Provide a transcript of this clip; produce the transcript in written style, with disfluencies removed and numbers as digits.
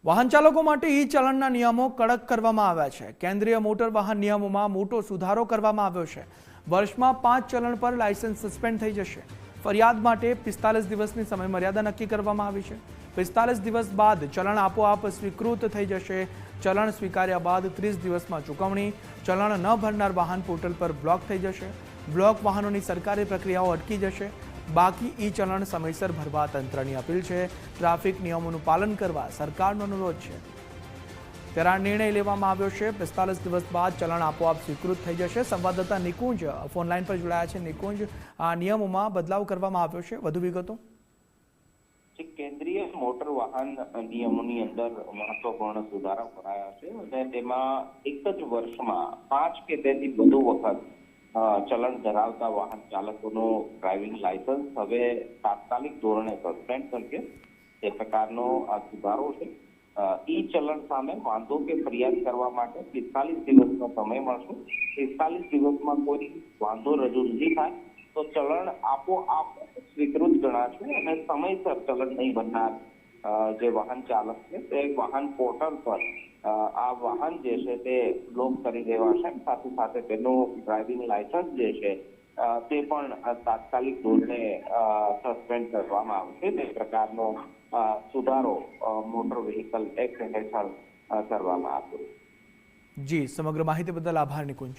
વાહન ચાલકો માટે ઈ ચલણના નિયમો કડક કરવામાં આવ્યા છે। કેન્દ્રીય મોટર વાહન નિયમોમાં મોટો સુધારો કરવામાં આવ્યો છે। વર્ષમાં 5 ચલણ પર લાયસન્સ સસ્પેન્ડ થઈ જશે। ફરિયાદ માટે 45 દિવસની સમયમર્યાદા નક્કી કરવામાં આવી છે। 45 દિવસ બાદ ચલણ આપોઆપ સ્વીકૃત થઈ જશે। ચલણ સ્વીકાર્યા બાદ 30 દિવસમાં ચૂકવણી। ચલણ ન ભરનાર વાહન પોર્ટલ પર બ્લોક થઈ જશે। બ્લોક વાહનોની સરકારી પ્રક્રિયાઓ અટકી જશે। બાકી ઈ ચલણ સમયસર ભરવા તંત્રની અપીલ છે। ટ્રાફિક નિયમોનું પાલન કરવા સરકારનો અનુરોધ છે। ત્યારે આ નિર્ણય લેવામાં આવ્યો છે। 45 દિવસ બાદ ચલણ આપોઆપ સ્વીકૃત થઈ જશે। સંવાદદાતા નિકુંજ ફોનલાઈન પર જોડાયા છે। નિકુંજ, આ નિયમોમાં બદલાવ કરવામાં આવ્યો છે, વધુ વિગતો? કેન્દ્રીય મોટર વાહન નિયમોની અંદર મહત્વપૂર્ણ સુધારા કરાયા છે અને તેમાં એક જ વર્ષમાં 5 કે તેથી વધુ વખત ચલણ ધરાવતા વાહન ચાલકોનું ડ્રાઇવિંગ લાયસન્સ હવે તાત્કાલિક ધોરણે સસ્પેન્ડ કરશે તે પ્રકારનો આ સુધારો છે। ઈ ચલણ સામે વાંધો કે ફરિયાદ કરવા માટે 45 દિવસનો સમય મળશે। 45 દિવસમાં કોઈ વાંધો રજૂ નહીં થાય તો ચલણ આપોઆપ સ્વીકૃત ગણાશે અને સમયસર ચલણ નહીં ભરનાર જે વાહન ચાલક છે તે વાહન પોર્ટલ પર આ વાહન જે છે તે બ્લોક કરી દેવાશે। સાથે સાથે તેનું ડ્રાઇવિંગ લાયસન્સ જે છે તે પણ તાત્કાલિક ધોરણે સસ્પેન્ડ કરવામાં આવશે। તે પ્રકારનો સુધારો મોટર વ્હીકલ એક્ટ હેઠળ કરવામાં આવ્યો। જી, સમગ્ર માહિતી બદલ આભાર નિકુંજ।